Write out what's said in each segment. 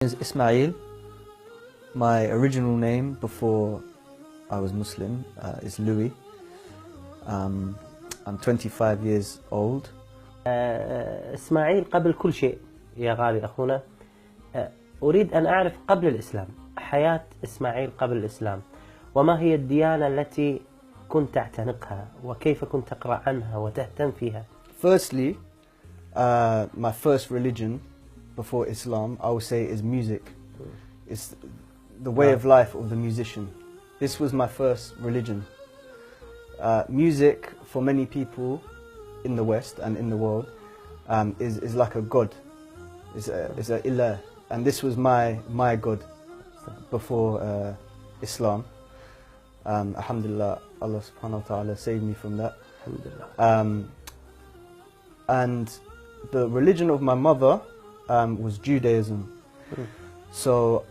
Is Ismail. My original name before I was Muslim is Louis. I'm 25 years old. إسماعيل قبل كل شيء يا غالي أخونا، أريد أن أعرف قبل الإسلام حياة إسماعيل قبل الإسلام، وما هي الديانة التي كنت تعتنقها وكيف كنت تقرأ عنها وتهتم فيها؟ Firstly, my first religion before Islam, I would say, is music. It's the way of life of the musician. This was my first religion. Music, for many people in the West and in the world, is like a god. Is a ilah, and this was my god before Islam. Alhamdulillah, Allah subhanahu wa ta'ala saved me from that. And the religion of my mother was Judaism. So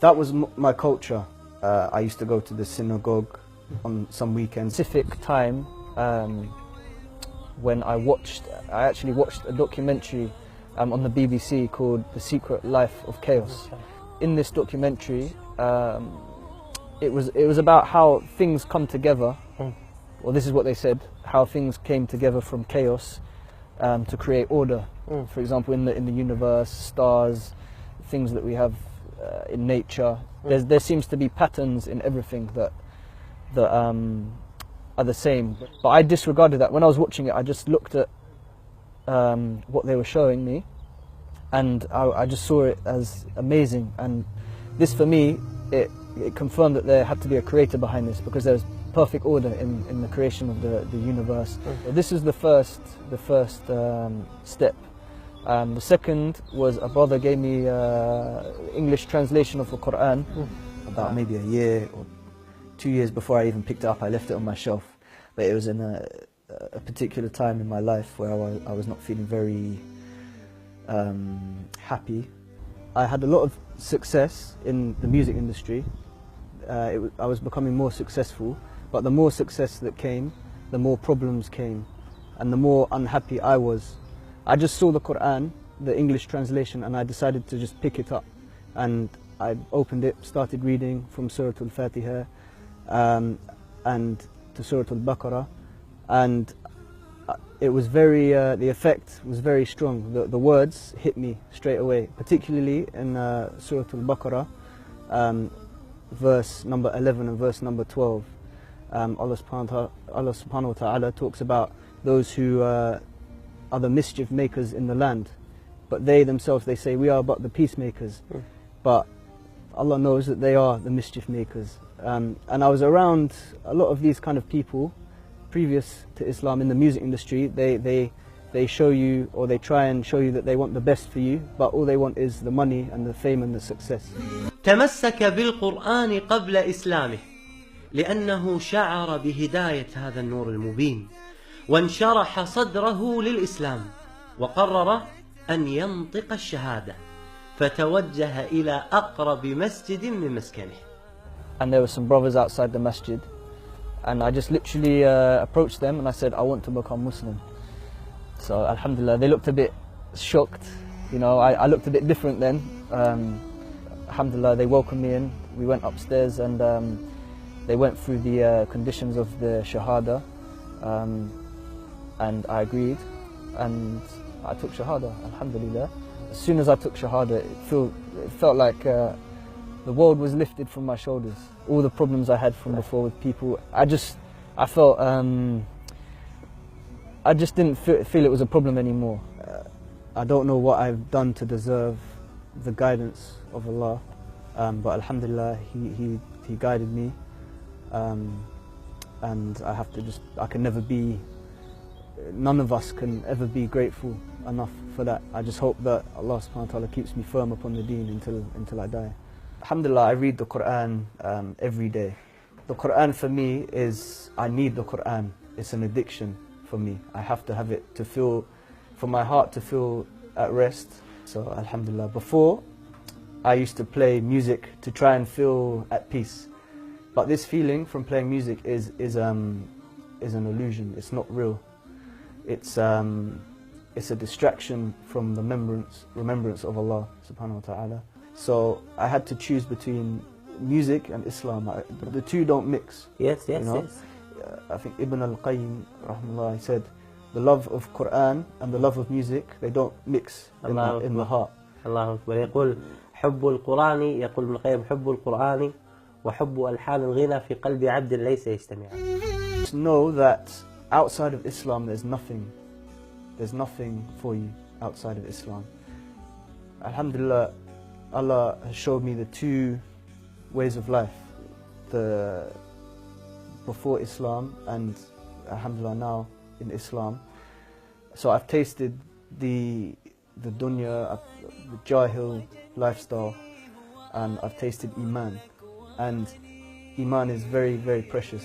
that was my culture. I used to go to the synagogue on some weekends. Specific time when I actually watched a documentary on the BBC called The Secret Life of Chaos. In this documentary, it was about how things come together. Well, this is what they said: how things came together from chaos to create order. For example, in the universe, stars, things that we have in nature. There seems to be patterns in everything that are the same. But I disregarded that. When I was watching it, I just looked at what they were showing me, and I just saw it as amazing. And this, for me, it confirmed that there had to be a creator behind this, because there's perfect order in the creation of the universe. This is the first step. The second was a brother gave me English translation of the Quran about maybe a year or 2 years before I even picked it up. I left it on my shelf, but it was in a particular time in my life where I was not feeling very happy. I had a lot of success in the music industry. I was becoming more successful, but the more success that came, the more problems came, and the more unhappy I was. I just saw the Quran, the English translation, and I decided to just pick it up. And I opened it, started reading from Surah Al-Fatiha and to Surah Al-Baqarah, and it was the effect was very strong. The words hit me straight away, particularly in Surah Al-Baqarah, verse number 11 and verse number 12. Allah subhanahu wa ta'ala talks about those who are the mischief makers in the land, but they themselves, they say, we are but the peacemakers. But Allah knows that they are the mischief makers. And I was around a lot of these kind of people previous to Islam in the music industry. They show you, or they try and show you that they want the best for you, but all they want is the money and the fame and the success. تمسك بالقرآن قبل إسلامه لأنه شعر بهداية هذا النور المبين، وانشرح صدره للإسلام، وقرر أن ينطق الشهادة، فتوجه إلى أقرب مسجد من مسكنه. And there were some brothers outside the masjid, and I just literally approached them and I said, I want to become Muslim. So Alhamdulillah, they looked a bit shocked. You know, I looked a bit different then. Alhamdulillah, they welcomed me in. We went upstairs and they went through the conditions of the Shahada, and I agreed, and I took Shahada, Alhamdulillah. As soon as I took Shahada, it felt like the world was lifted from my shoulders. All the problems I had from before with people, I felt, I just didn't feel it was a problem anymore. I don't know what I've done to deserve the guidance of Allah, but Alhamdulillah, He guided me, and I can never be, none of us can ever be grateful enough for that. I just hope that Allah subhanahu wa ta'ala keeps me firm upon the deen until I die. Alhamdulillah, I read the Quran every day. The Quran for me is, I need the Quran. It's an addiction for me. I have to have it to feel, for my heart to feel at rest. So Alhamdulillah, before I used to play music to try and feel at peace. But this feeling from playing music is an illusion. It's not real. It's a distraction from the remembrance of Allah subhanahu wa ta'ala. So I had to choose between music and Islam. The two don't mix. Yes, you yes, know? yes. I think Ibn al-Qayyim, rahmullah, said, the love of Quran and the love of music, they don't mix in the heart. الله أكبر. يقول حب القرآن، يقول ابن القيم حب القرآن وحب ألحان الغنى في قلب عبد ليس يجتمعان. Just know that outside of Islam there's nothing for you outside of Islam. Alhamdulillah, Allah has showed me the two ways of life, the before Islam and alhamdulillah now in Islam. So I've tasted the dunya, the jahil lifestyle, and I've tasted Iman, and Iman is very, very precious.